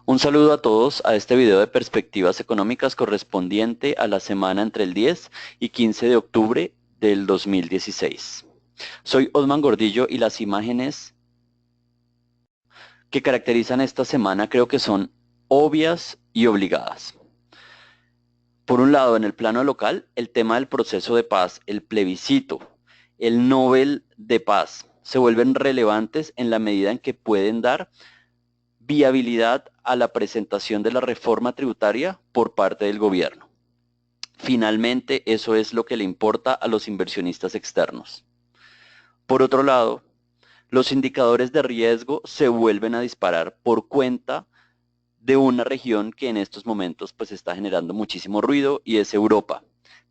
Un saludo a todos a este video de perspectivas económicas correspondiente a la semana entre el 10 y 15 de octubre del 2016. Soy Osman Gordillo y las imágenes que caracterizan esta semana creo que son obvias y obligadas. Por un lado, en el plano local, el tema del proceso de paz, el plebiscito, el Nobel de Paz, se vuelven relevantes en la medida en que pueden dar viabilidad a la presentación de la reforma tributaria por parte del gobierno. Finalmente, eso es lo que le importa a los inversionistas externos. Por otro lado, los indicadores de riesgo se vuelven a disparar por cuenta de una región que en estos momentos pues está generando muchísimo ruido y es Europa.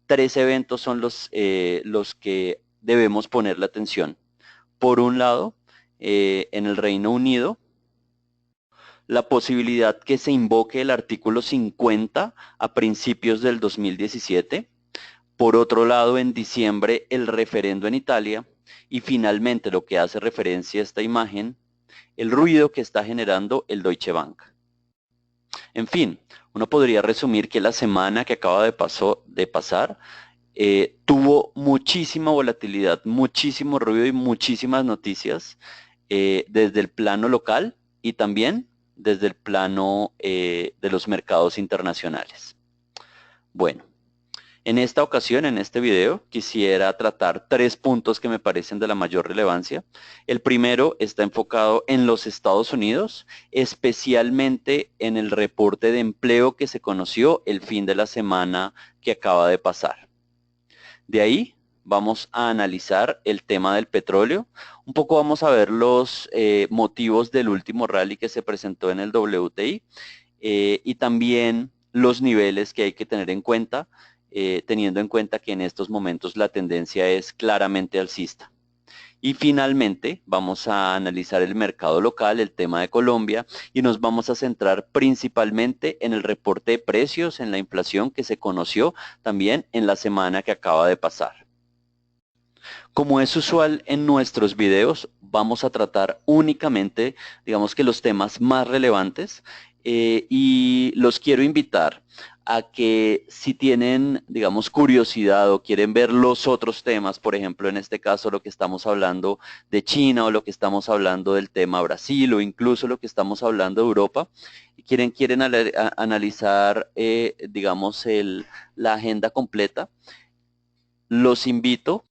Tres eventos son los que debemos ponerle atención. Por un lado, en el Reino Unido, la posibilidad que se invoque el artículo 50 a principios del 2017. Por otro lado, en diciembre, el referendo en Italia. Y finalmente, lo que hace referencia a esta imagen, el ruido que está generando el Deutsche Bank. En fin, uno podría resumir que la semana que acaba de pasar tuvo muchísima volatilidad, muchísimo ruido y muchísimas noticias desde el plano local y también desde el plano de los mercados internacionales. Bueno, en esta ocasión, en este video, quisiera tratar tres puntos que me parecen de la mayor relevancia. El primero está enfocado en los Estados Unidos, especialmente en el reporte de empleo que se conoció el fin de la semana que acaba de pasar. De ahí vamos a analizar el tema del petróleo. Un poco vamos a ver los motivos del último rally que se presentó en el WTI y también los niveles que hay que tener en cuenta, teniendo en cuenta que en estos momentos la tendencia es claramente alcista. Y finalmente vamos a analizar el mercado local, el tema de Colombia, y nos vamos a centrar principalmente en el reporte de precios, en la inflación que se conoció también en la semana que acaba de pasar. Como es usual en nuestros videos, vamos a tratar únicamente, digamos que los temas más relevantes y los quiero invitar a que si tienen, digamos, curiosidad o quieren ver los otros temas, por ejemplo, en este caso lo que estamos hablando de China o lo que estamos hablando del tema Brasil o incluso lo que estamos hablando de Europa, quieren analizar, digamos, la agenda completa, los invito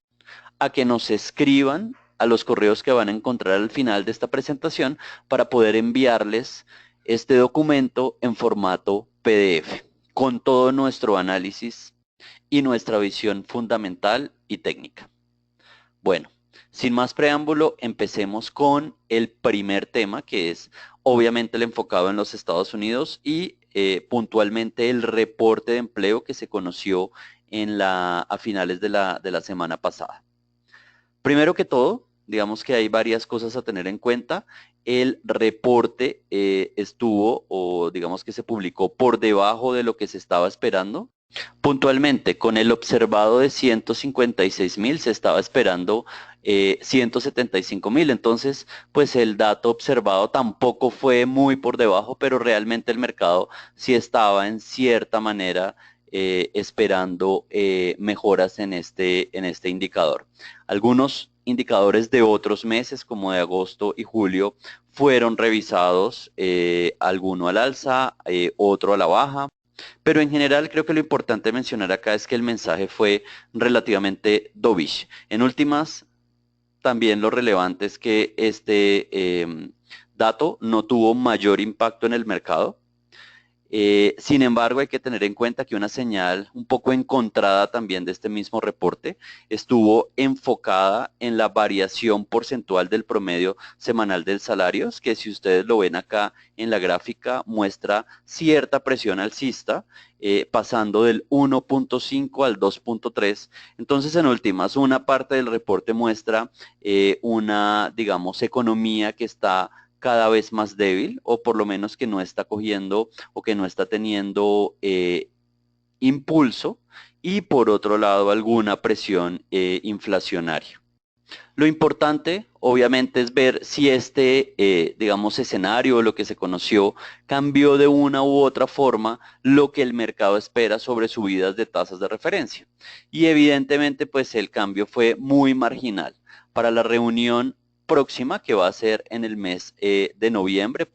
a que nos escriban a los correos que van a encontrar al final de esta presentación para poder enviarles este documento en formato PDF con todo nuestro análisis y nuestra visión fundamental y técnica. Bueno, sin más preámbulo, empecemos con el primer tema, que es obviamente el enfocado en los Estados Unidos y puntualmente el reporte de empleo que se conoció a finales de la semana pasada. Primero que todo, digamos que hay varias cosas a tener en cuenta. El reporte estuvo, o digamos que se publicó por debajo de lo que se estaba esperando. Puntualmente, con el observado de 156.000, se estaba esperando 175.000. Entonces, pues el dato observado tampoco fue muy por debajo, pero realmente el mercado sí estaba en cierta manera esperando mejoras en este indicador. Algunos indicadores de otros meses, como de agosto y julio, fueron revisados, alguno al alza, otro a la baja. Pero en general creo que lo importante mencionar acá es que el mensaje fue relativamente dovish. En últimas, también lo relevante es que este dato no tuvo mayor impacto en el mercado. Sin embargo, hay que tener en cuenta que una señal un poco encontrada también de este mismo reporte estuvo enfocada en la variación porcentual del promedio semanal del salarios, que si ustedes lo ven acá en la gráfica muestra cierta presión alcista, pasando del 1.5 al 2.3. Entonces, en últimas, una parte del reporte muestra una, digamos, economía que está cada vez más débil o por lo menos que no está cogiendo o que no está teniendo impulso y por otro lado alguna presión inflacionaria. Lo importante, obviamente, es ver si este, digamos, escenario o lo que se conoció cambió de una u otra forma lo que el mercado espera sobre subidas de tasas de referencia. Y evidentemente, pues el cambio fue muy marginal. Para la reunión próxima, que va a ser en el mes de noviembre,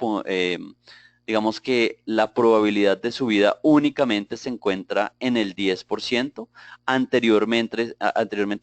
digamos que la probabilidad de subida únicamente se encuentra en el 10%, anteriormente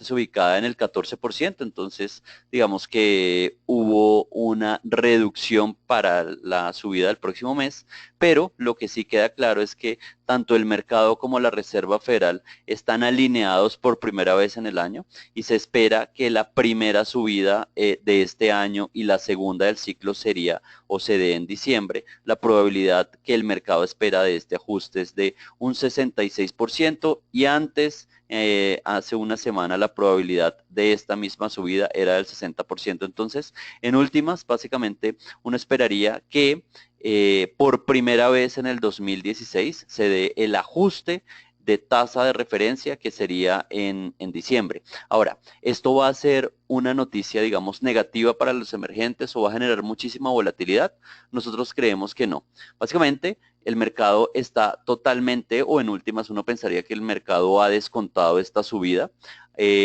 se ubicaba en el 14%, entonces digamos que hubo una reducción para la subida del próximo mes, pero lo que sí queda claro es que tanto el mercado como la Reserva Federal están alineados por primera vez en el año y se espera que la primera subida de este año y la segunda del ciclo sería o se dé en diciembre. La probabilidad que el mercado espera de este ajuste es de un 66% y antes, hace una semana, la probabilidad de esta misma subida era del 60%. Entonces, en últimas, básicamente, uno esperaría que por primera vez en el 2016 se dé el ajuste de tasa de referencia que sería en diciembre. Ahora, ¿esto va a ser una noticia, digamos, negativa para los emergentes o va a generar muchísima volatilidad? Nosotros creemos que no. Básicamente, el mercado está totalmente, o en últimas uno pensaría que el mercado ha descontado esta subida.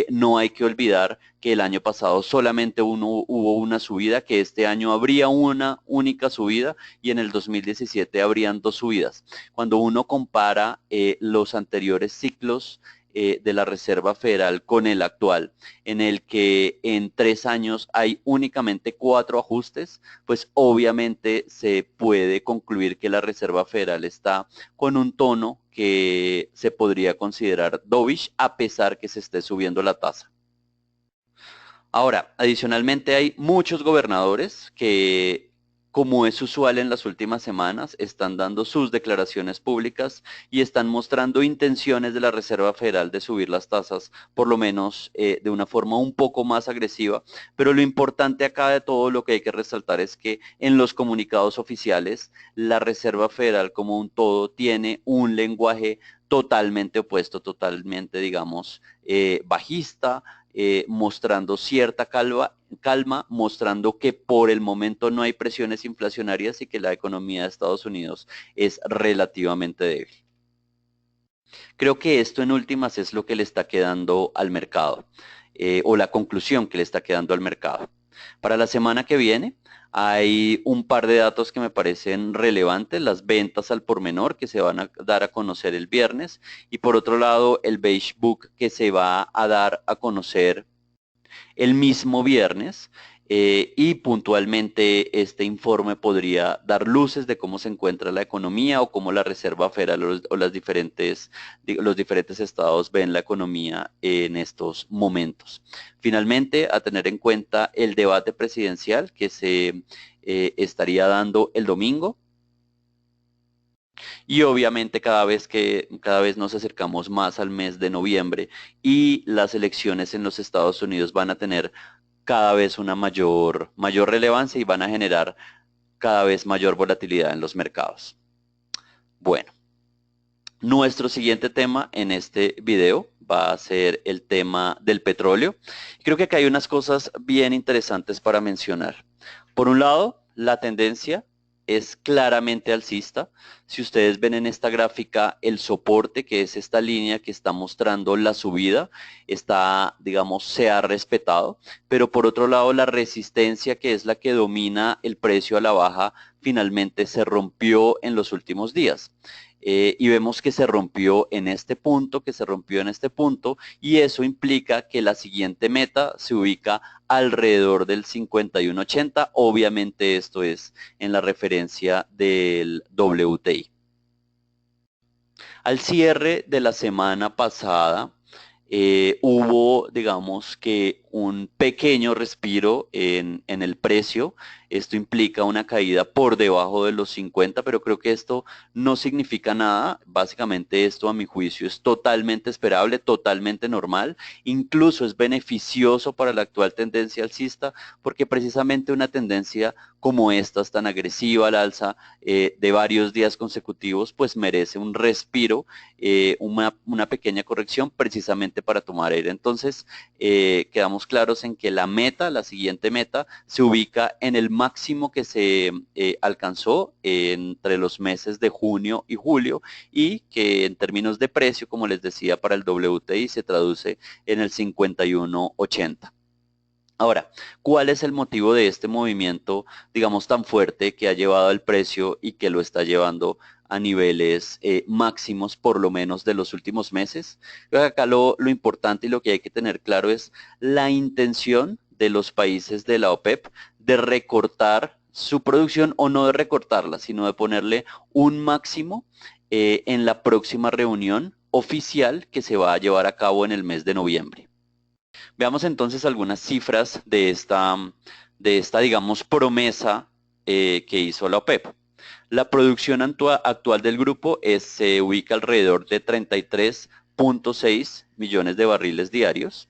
No hay que olvidar que el año pasado solamente hubo una subida, que este año habría una única subida y en el 2017 habrían dos subidas. Cuando uno compara los anteriores ciclos de la Reserva Federal con el actual, en el que en 3 años hay únicamente 4 ajustes, pues obviamente se puede concluir que la Reserva Federal está con un tono que se podría considerar dovish a pesar que se esté subiendo la tasa. Ahora, adicionalmente hay muchos gobernadores que, como es usual en las últimas semanas, están dando sus declaraciones públicas y están mostrando intenciones de la Reserva Federal de subir las tasas, por lo menos de una forma un poco más agresiva. Pero lo importante acá de todo lo que hay que resaltar es que en los comunicados oficiales, la Reserva Federal como un todo tiene un lenguaje totalmente opuesto, totalmente, digamos, bajista, mostrando cierta calma, mostrando que por el momento no hay presiones inflacionarias y que la economía de Estados Unidos es relativamente débil. Creo que esto en últimas es lo que le está quedando al mercado, o la conclusión que le está quedando al mercado. Para la semana que viene hay un par de datos que me parecen relevantes, las ventas al por menor que se van a dar a conocer el viernes y por otro lado el Beige Book que se va a dar a conocer el mismo viernes, y puntualmente este informe podría dar luces de cómo se encuentra la economía o cómo la Reserva Federal o los diferentes estados ven la economía en estos momentos. Finalmente, a tener en cuenta el debate presidencial que se estaría dando el domingo. Y obviamente cada vez nos acercamos más al mes de noviembre y las elecciones en los Estados Unidos van a tener cada vez una mayor relevancia y van a generar cada vez mayor volatilidad en los mercados. Bueno, nuestro siguiente tema en este video va a ser el tema del petróleo. Creo que acá hay unas cosas bien interesantes para mencionar. Por un lado, la tendencia es claramente alcista. Si ustedes ven en esta gráfica el soporte, que es esta línea que está mostrando la subida, está, digamos, se ha respetado. Pero por otro lado, la resistencia, que es la que domina el precio a la baja, finalmente se rompió en los últimos días. Y vemos que se rompió en este punto, que se rompió en este punto, y eso implica que la siguiente meta se ubica alrededor del 51.80. Obviamente esto es en la referencia del WTI. Al cierre de la semana pasada, hubo, digamos que, un pequeño respiro en el precio. Esto implica una caída por debajo de los 50, pero creo que esto no significa nada. Básicamente esto, a mi juicio, es totalmente esperable, totalmente normal. Incluso es beneficioso para la actual tendencia alcista, porque precisamente una tendencia como esta, tan agresiva al alza de varios días consecutivos, pues merece un respiro, una pequeña corrección precisamente para tomar aire. Entonces, quedamos estamos claros en que la meta, la siguiente meta, se ubica en el máximo que se alcanzó entre los meses de junio y julio y que en términos de precio, como les decía, para el WTI se traduce en el 51.80. Ahora, ¿cuál es el motivo de este movimiento, digamos, tan fuerte que ha llevado al precio y que lo está llevando a niveles máximos, por lo menos de los últimos meses? Creo que acá lo importante y lo que hay que tener claro es la intención de los países de la OPEP de recortar su producción o no de recortarla, sino de ponerle un máximo en la próxima reunión oficial que se va a llevar a cabo en el mes de noviembre. Veamos entonces algunas cifras de esta digamos, promesa que hizo la OPEP. La producción actual del grupo se ubica alrededor de 33.6 millones de barriles diarios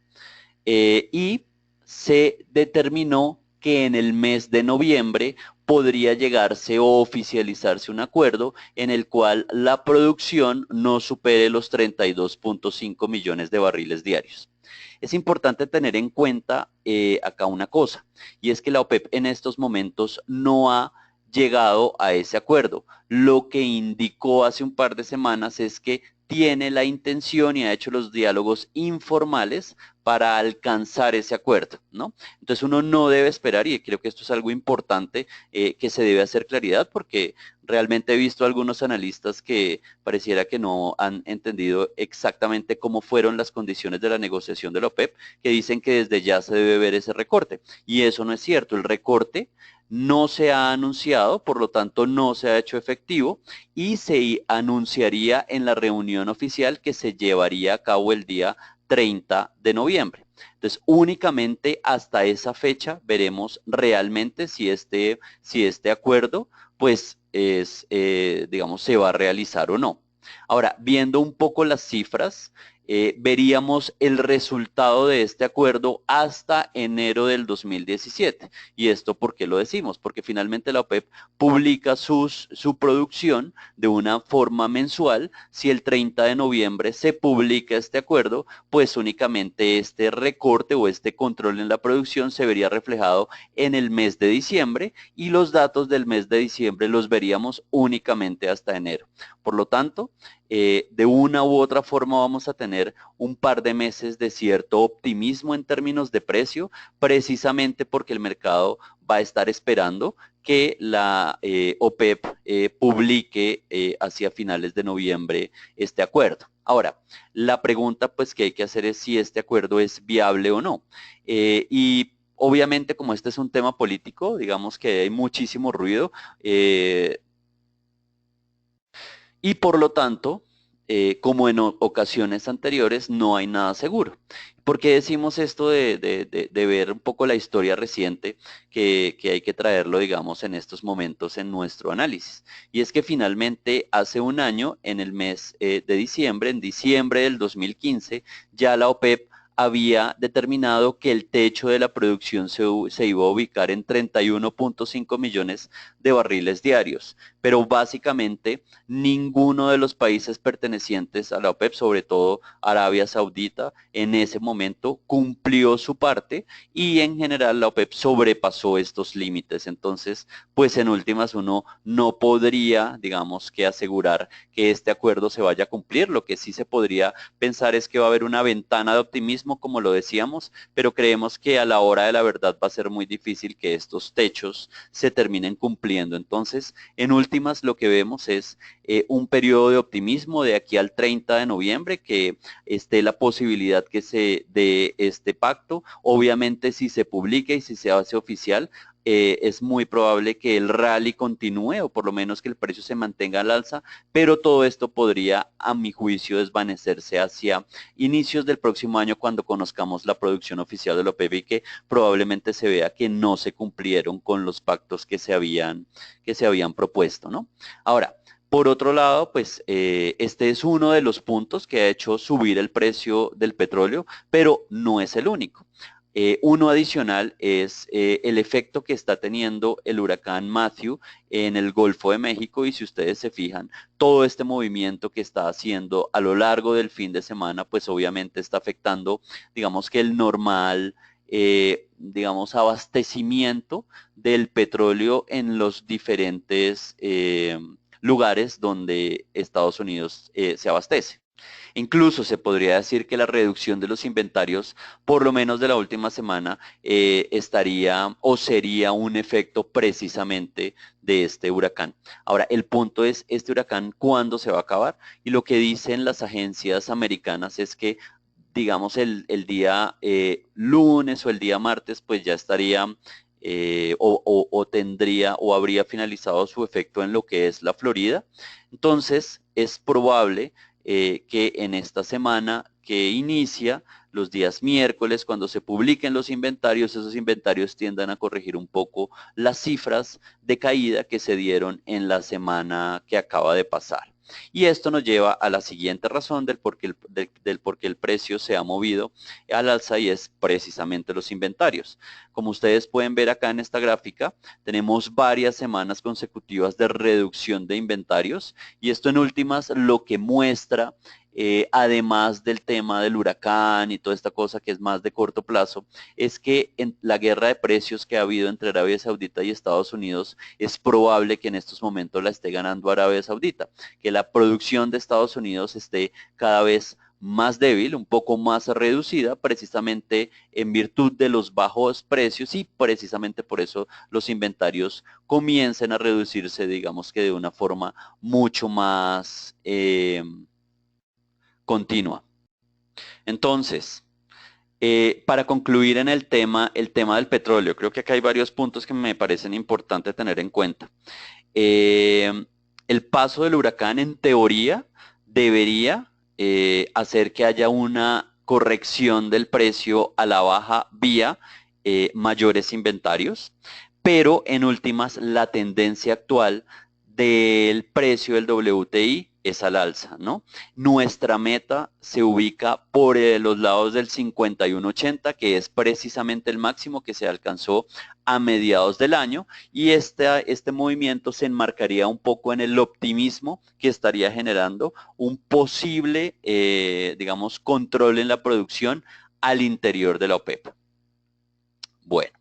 y se determinó que en el mes de noviembre podría llegarse o oficializarse un acuerdo en el cual la producción no supere los 32.5 millones de barriles diarios. Es importante tener en cuenta acá una cosa, y es que la OPEP en estos momentos no ha llegado a ese acuerdo. Lo que indicó hace un par de semanas es que tiene la intención y ha hecho los diálogos informales para alcanzar ese acuerdo, ¿no? Entonces uno no debe esperar, y creo que esto es algo importante, que se debe hacer claridad, porque realmente he visto algunos analistas que pareciera que no han entendido exactamente cómo fueron las condiciones de la negociación de la OPEP, que dicen que desde ya se debe ver ese recorte. Y eso no es cierto. El recorte no se ha anunciado, por lo tanto no se ha hecho efectivo y se anunciaría en la reunión oficial que se llevaría a cabo el día 30 de noviembre. Entonces, únicamente hasta esa fecha veremos realmente si este acuerdo, pues, digamos, se va a realizar o no. Ahora, viendo un poco las cifras, veríamos el resultado de este acuerdo hasta enero del 2017. ¿Y esto por qué lo decimos? Porque finalmente la OPEP publica su producción de una forma mensual. Si el 30 de noviembre se publica este acuerdo, pues únicamente este recorte o este control en la producción se vería reflejado en el mes de diciembre y los datos del mes de diciembre los veríamos únicamente hasta enero. Por lo tanto, de una u otra forma vamos a tener un par de meses de cierto optimismo en términos de precio, precisamente porque el mercado va a estar esperando que la OPEP publique hacia finales de noviembre este acuerdo. Ahora, la pregunta pues que hay que hacer es si este acuerdo es viable o no. Y obviamente como este es un tema político, digamos que hay muchísimo ruido, y por lo tanto, como en ocasiones anteriores, no hay nada seguro. ¿Por qué decimos esto de ver un poco la historia reciente que hay que traerlo, digamos, en estos momentos en nuestro análisis? Y es que finalmente hace un año, en el mes de diciembre, en diciembre del 2015, ya la OPEP había determinado que el techo de la producción se iba a ubicar en 31.5 millones de barriles diarios. Pero básicamente ninguno de los países pertenecientes a la OPEP, sobre todo Arabia Saudita, en ese momento cumplió su parte y en general la OPEP sobrepasó estos límites. Entonces, pues en últimas uno no podría, digamos, que asegurar que este acuerdo se vaya a cumplir. Lo que sí se podría pensar es que va a haber una ventana de optimismo, como lo decíamos, pero creemos que a la hora de la verdad va a ser muy difícil que estos techos se terminen cumpliendo. Entonces, en últimas, lo que vemos es un periodo de optimismo de aquí al 30 de noviembre, que esté la posibilidad que se dé este pacto. Obviamente, si se publica y si se hace oficial, es muy probable que el rally continúe o por lo menos que el precio se mantenga al alza, pero todo esto podría, a mi juicio, desvanecerse hacia inicios del próximo año cuando conozcamos la producción oficial de la OPEP y que probablemente se vea que no se cumplieron con los pactos que se habían propuesto, ¿no? Ahora, por otro lado, pues este es uno de los puntos que ha hecho subir el precio del petróleo, pero no es el único. Uno adicional es el efecto que está teniendo el huracán Matthew en el Golfo de México y si ustedes se fijan, todo este movimiento que está haciendo a lo largo del fin de semana, pues obviamente está afectando, digamos que el normal digamos, abastecimiento del petróleo en los diferentes lugares donde Estados Unidos se abastece. Incluso se podría decir que la reducción de los inventarios, por lo menos de la última semana, estaría o sería un efecto precisamente de este huracán. Ahora, el punto es, este huracán, ¿cuándo se va a acabar? Y lo que dicen las agencias americanas es que, digamos, el día lunes o el día martes, pues ya estaría o tendría o habría finalizado su efecto en lo que es la Florida. Entonces, es probable que en esta semana que inicia, los días miércoles, cuando se publiquen los inventarios, esos inventarios tiendan a corregir un poco las cifras de caída que se dieron en la semana que acaba de pasar. Y esto nos lleva a la siguiente razón del por qué el precio se ha movido al alza, y es precisamente los inventarios. Como ustedes pueden ver acá en esta gráfica, tenemos varias semanas consecutivas de reducción de inventarios, y esto en últimas lo que muestra, además del tema del huracán y toda esta cosa que es más de corto plazo, es que en la guerra de precios que ha habido entre Arabia Saudita y Estados Unidos, es probable que en estos momentos la esté ganando Arabia Saudita, que la producción de Estados Unidos esté cada vez más débil, un poco más reducida, precisamente en virtud de los bajos precios, y precisamente por eso los inventarios comiencen a reducirse, digamos que de una forma mucho más continua. Entonces, para concluir en el tema del petróleo, creo que acá hay varios puntos que me parecen importantes tener en cuenta. El paso del huracán, en teoría, debería hacer que haya una corrección del precio a la baja vía mayores inventarios, pero en últimas la tendencia actual del precio del WTI es al alza, ¿no? Nuestra meta se ubica por los lados del 51.80, que es precisamente el máximo que se alcanzó a mediados del año, y este movimiento se enmarcaría un poco en el optimismo que estaría generando un posible, digamos, control en la producción al interior de la OPEP. Bueno.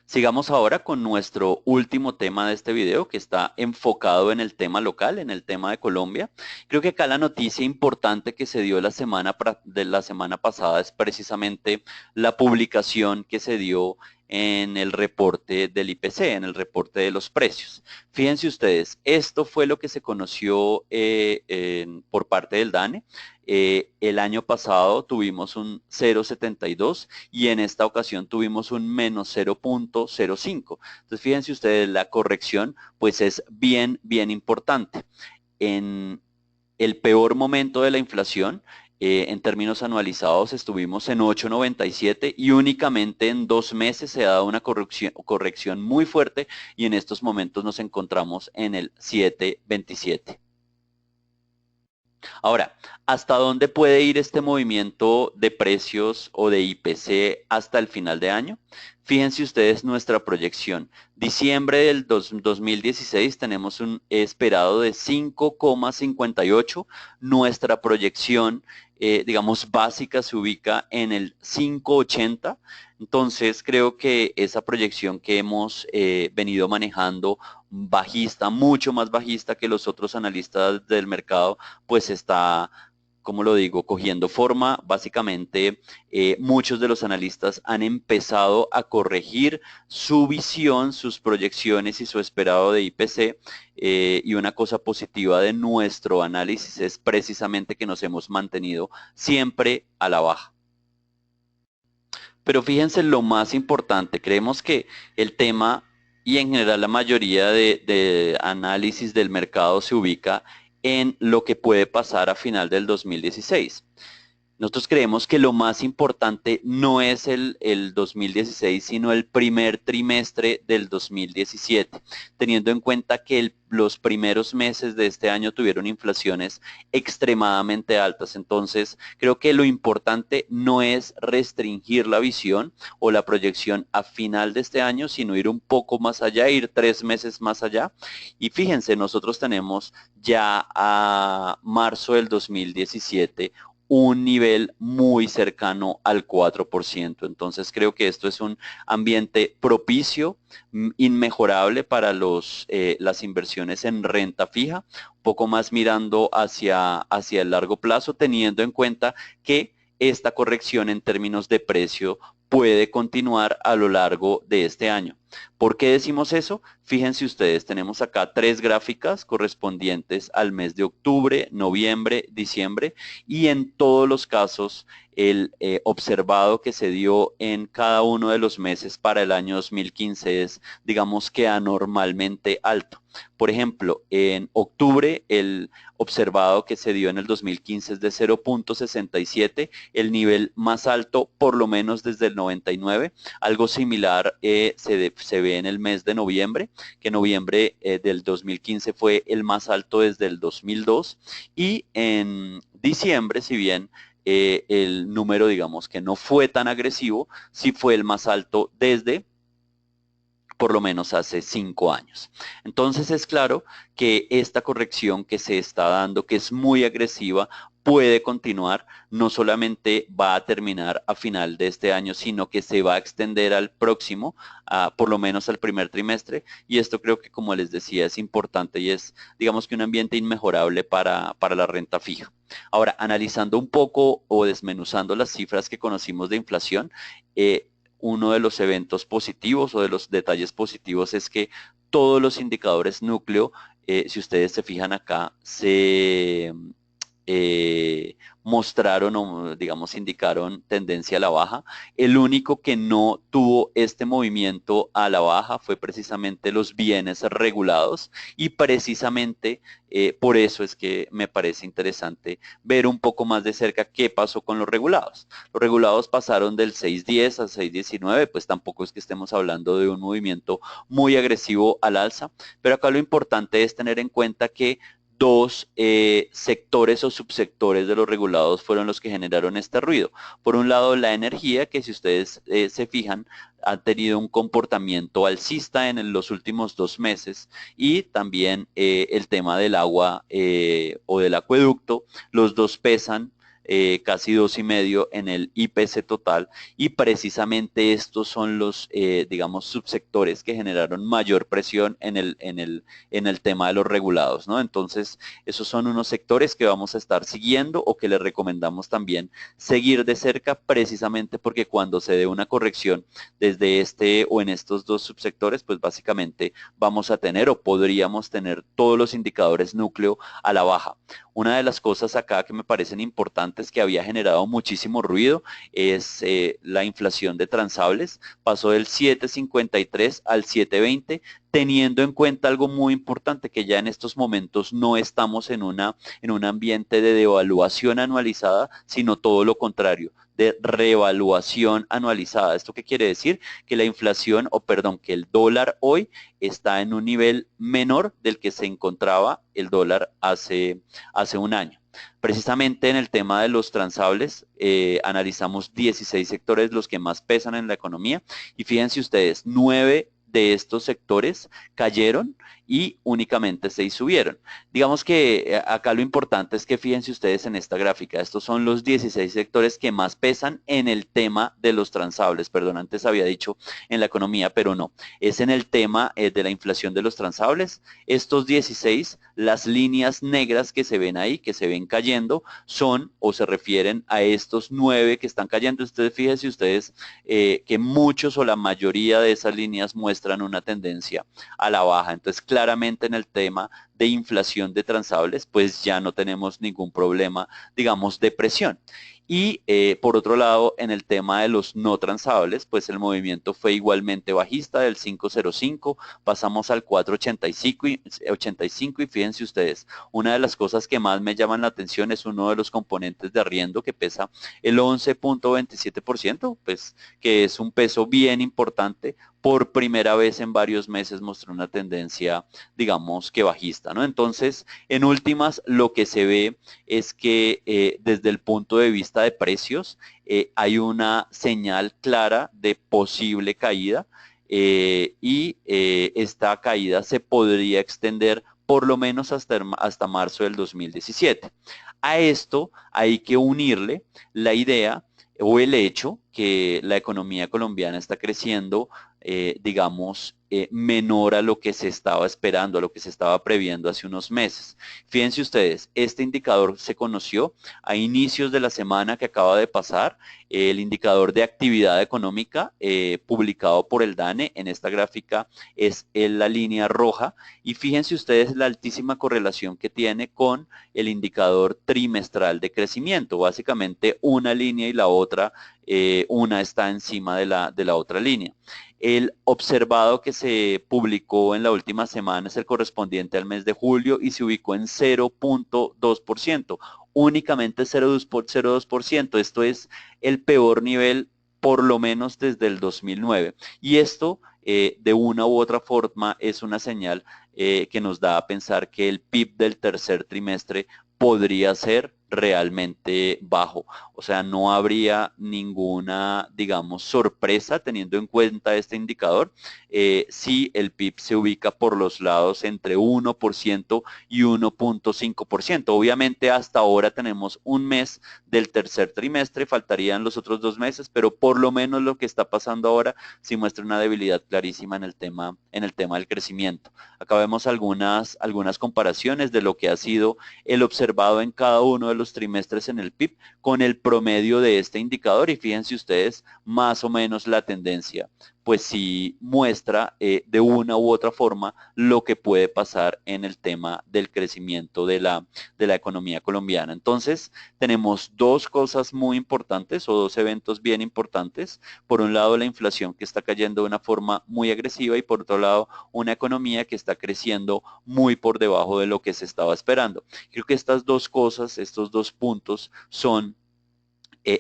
Sigamos ahora con nuestro último tema de este video, que está enfocado en el tema local, en el tema de Colombia. Creo que acá la noticia importante que se dio la semana pasada es precisamente la publicación que se dio en el reporte del IPC, en el reporte de los precios. Fíjense ustedes, esto fue lo que se conoció por parte del DANE. El año pasado tuvimos un 0,72 y en esta ocasión tuvimos un menos 0,05. Entonces fíjense ustedes, la corrección pues es bien, bien importante. En el peor momento de la inflación, en términos anualizados, estuvimos en 8,97 y únicamente en 2 meses se ha dado una corrección muy fuerte, y en estos momentos nos encontramos en el 7,27. Ahora, ¿hasta dónde puede ir este movimiento de precios o de IPC hasta el final de año? Fíjense ustedes nuestra proyección. Diciembre del 2016 tenemos un esperado de 5,58. Nuestra proyección, digamos, básica se ubica en el 5,80. Entonces, creo que esa proyección que hemos venido manejando, bajista, mucho más bajista que los otros analistas del mercado, pues está, como lo digo, cogiendo forma. Básicamente, muchos de los analistas han empezado a corregir su visión, sus proyecciones y su esperado de IPC, y una cosa positiva de nuestro análisis es precisamente que nos hemos mantenido siempre a la baja. Pero fíjense lo más importante, creemos que el tema y en general la mayoría de análisis del mercado se ubica en lo que puede pasar a final del 2016. Nosotros creemos que lo más importante no es el 2016, sino el primer trimestre del 2017, teniendo en cuenta que los primeros meses de este año tuvieron inflaciones extremadamente altas. Entonces, creo que lo importante no es restringir la visión o la proyección a final de este año, sino ir un poco más allá, ir 3 meses más allá. Y fíjense, nosotros tenemos ya a marzo del 2017 un nivel muy cercano al 4%. Entonces creo que esto es un ambiente propicio, inmejorable para las inversiones en renta fija, un poco más mirando hacia el largo plazo, teniendo en cuenta que esta corrección en términos de precio puede continuar a lo largo de este año. ¿Por qué decimos eso? Fíjense ustedes, tenemos acá 3 gráficas correspondientes al mes de octubre, noviembre, diciembre, y en todos los casos el observado que se dio en cada uno de los meses para el año 2015 es, digamos que anormalmente alto. Por ejemplo, en octubre el observado que se dio en el 2015 es de 0.67, el nivel más alto por lo menos desde el 99. Algo similar se ve en el mes de noviembre, que noviembre del 2015 fue el más alto desde el 2002, y en diciembre, si bien el número, digamos que no fue tan agresivo, sí fue el más alto desde por lo menos hace 5 años. Entonces es claro que esta corrección que se está dando, que es muy agresiva, puede continuar, no solamente va a terminar a final de este año, sino que se va a extender al próximo, por lo menos al primer trimestre, y esto creo que, como les decía, es importante y es, digamos que un ambiente inmejorable para la renta fija. Ahora, analizando un poco o desmenuzando las cifras que conocimos de inflación, uno de los eventos positivos o de los detalles positivos es que todos los indicadores núcleo, si ustedes se fijan acá, se mostraron o digamos indicaron tendencia a la baja. El único que no tuvo este movimiento a la baja fue precisamente los bienes regulados, y precisamente por eso es que me parece interesante ver un poco más de cerca qué pasó con los regulados. Los regulados pasaron del 6.10 a 6.19, pues tampoco es que estemos hablando de un movimiento muy agresivo al alza, pero acá lo importante es tener en cuenta que dos sectores o subsectores de los regulados fueron los que generaron este ruido. Por un lado, la energía, que si ustedes se fijan, ha tenido un comportamiento alcista en los últimos 2 meses, y también el tema del agua o del acueducto. Los dos pesan casi 2,5 en el IPC total, y precisamente estos son los, digamos, subsectores que generaron mayor presión en el tema de los regulados, ¿no? Entonces, esos son unos sectores que vamos a estar siguiendo o que les recomendamos también seguir de cerca, precisamente porque cuando se dé una corrección desde este o en estos dos subsectores, pues básicamente vamos a tener o podríamos tener todos los indicadores núcleo a la baja. Una de las cosas acá que me parecen importantes, que había generado muchísimo ruido, es la inflación de transables. Pasó del 7,53 al 7,20, teniendo en cuenta algo muy importante, que ya en estos momentos no estamos en un ambiente de devaluación anualizada, sino todo lo contrario, de revaluación anualizada. ¿Esto qué quiere decir? Que la inflación, o perdón, que el dólar hoy está en un nivel menor del que se encontraba el dólar hace un año. Precisamente en el tema de los transables, analizamos 16 sectores, los que más pesan en la economía, y fíjense ustedes, 9 de estos sectores cayeron y únicamente 6 subieron. Digamos que acá lo importante es que fíjense ustedes en esta gráfica, estos son los 16 sectores que más pesan en el tema de los transables. Perdón, antes había dicho en la economía, pero no, es en el tema de la inflación de los transables. Estos 16, las líneas negras que se ven ahí, que se ven cayendo, son o se refieren a estos 9 que están cayendo. Ustedes fíjense ustedes que muchos o la mayoría de esas líneas muestran una tendencia a la baja. Entonces, claramente en el tema de inflación de transables, pues ya no tenemos ningún problema, digamos, de presión. Y por otro lado, en el tema de los no transables, pues el movimiento fue igualmente bajista, del 5,05 pasamos al 4,85 y fíjense ustedes, una de las cosas que más me llaman la atención es uno de los componentes de arriendo, que pesa el 11,27%, pues que es un peso bien importante. Por primera vez en varios meses mostró una tendencia, digamos, que bajista, ¿no? Entonces, en últimas, lo que se ve es que desde el punto de vista de precios, hay una señal clara de posible caída, y esta caída se podría extender por lo menos hasta marzo del 2017. A esto hay que unirle la idea o el hecho que la economía colombiana está creciendo, digamos, menor a lo que se estaba esperando, a lo que se estaba previendo hace unos meses. Fíjense ustedes, este indicador se conoció a inicios de la semana que acaba de pasar, el indicador de actividad económica publicado por el DANE. En esta gráfica es la línea roja y fíjense ustedes la altísima correlación que tiene con el indicador trimestral de crecimiento. Básicamente una línea y la otra, una está encima de la otra línea. El observado que se publicó en la última semana es el correspondiente al mes de julio y se ubicó en 0.2%, únicamente 0.2%. Esto es el peor nivel por lo menos desde el 2009. Y esto, de una u otra forma, es una señal que nos da a pensar que el PIB del tercer trimestre podría ser realmente bajo. O sea, no habría ninguna, digamos, sorpresa teniendo en cuenta este indicador si el PIB se ubica por los lados entre 1% y 1.5%. Obviamente hasta ahora tenemos un mes del tercer trimestre, faltarían los otros 2 meses, pero por lo menos lo que está pasando ahora sí muestra una debilidad clarísima en el tema del crecimiento. Acá vemos algunas comparaciones de lo que ha sido el observado en cada uno de los trimestres en el PIB con el promedio de este indicador y fíjense ustedes más o menos la tendencia, pues sí muestra de una u otra forma lo que puede pasar en el tema del crecimiento de la economía colombiana. Entonces, tenemos dos cosas muy importantes o dos eventos bien importantes. Por un lado, la inflación que está cayendo de una forma muy agresiva y por otro lado, una economía que está creciendo muy por debajo de lo que se estaba esperando. Creo que estas dos cosas, estos dos puntos son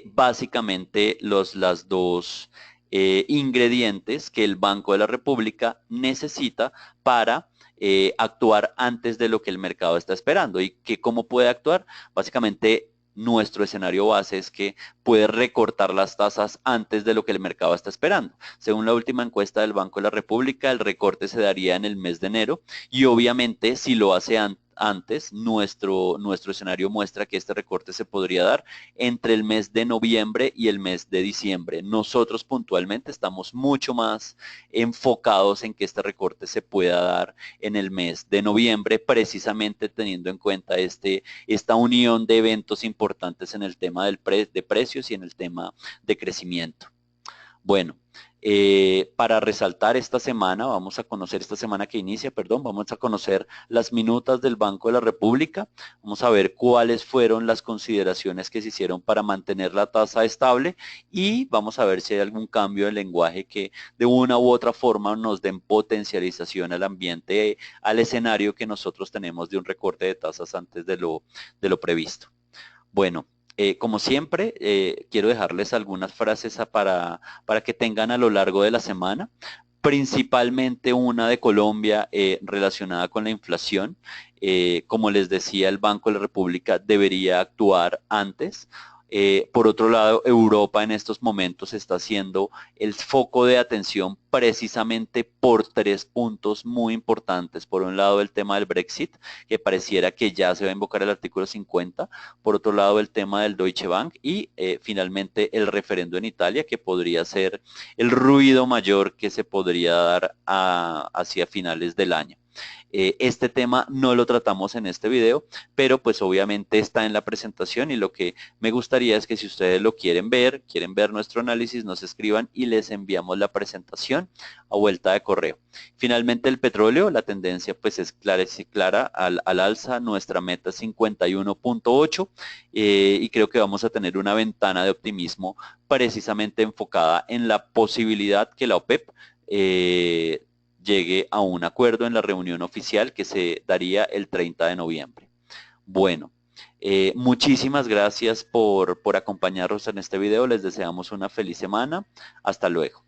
básicamente las dos ingredientes que el Banco de la República necesita para actuar antes de lo que el mercado está esperando. ¿Y que cómo puede actuar? Básicamente nuestro escenario base es que puede recortar las tasas antes de lo que el mercado está esperando. Según la última encuesta del Banco de la República, el recorte se daría en el mes de enero y obviamente si lo hace antes, nuestro escenario muestra que este recorte se podría dar entre el mes de noviembre y el mes de diciembre. Nosotros puntualmente estamos mucho más enfocados en que este recorte se pueda dar en el mes de noviembre, precisamente teniendo en cuenta esta unión de eventos importantes en el tema de precios y en el tema de crecimiento. Bueno, para resaltar esta semana, vamos a conocer esta semana que inicia, perdón, vamos a conocer las minutas del Banco de la República, vamos a ver cuáles fueron las consideraciones que se hicieron para mantener la tasa estable y vamos a ver si hay algún cambio de lenguaje que de una u otra forma nos den potencialización al ambiente, al escenario que nosotros tenemos de un recorte de tasas antes de lo previsto. Bueno, como siempre, quiero dejarles algunas frases para que tengan a lo largo de la semana, principalmente una de Colombia relacionada con la inflación. Como les decía, el Banco de la República debería actuar antes. Por otro lado, Europa en estos momentos está siendo el foco de atención precisamente por tres puntos muy importantes. Por un lado, el tema del Brexit, que pareciera que ya se va a invocar el artículo 50. Por otro lado, el tema del Deutsche Bank y finalmente el referendo en Italia, que podría ser el ruido mayor que se podría dar hacia finales del año. Este tema no lo tratamos en este video, pero pues obviamente está en la presentación y lo que me gustaría es que si ustedes lo quieren ver nuestro análisis, nos escriban y les enviamos la presentación a vuelta de correo. Finalmente el petróleo, la tendencia pues es clara al alza, nuestra meta es 51.8 y creo que vamos a tener una ventana de optimismo precisamente enfocada en la posibilidad que la OPEP llegue a un acuerdo en la reunión oficial que se daría el 30 de noviembre. Bueno, muchísimas gracias por acompañarnos en este video. Les deseamos una feliz semana. Hasta luego.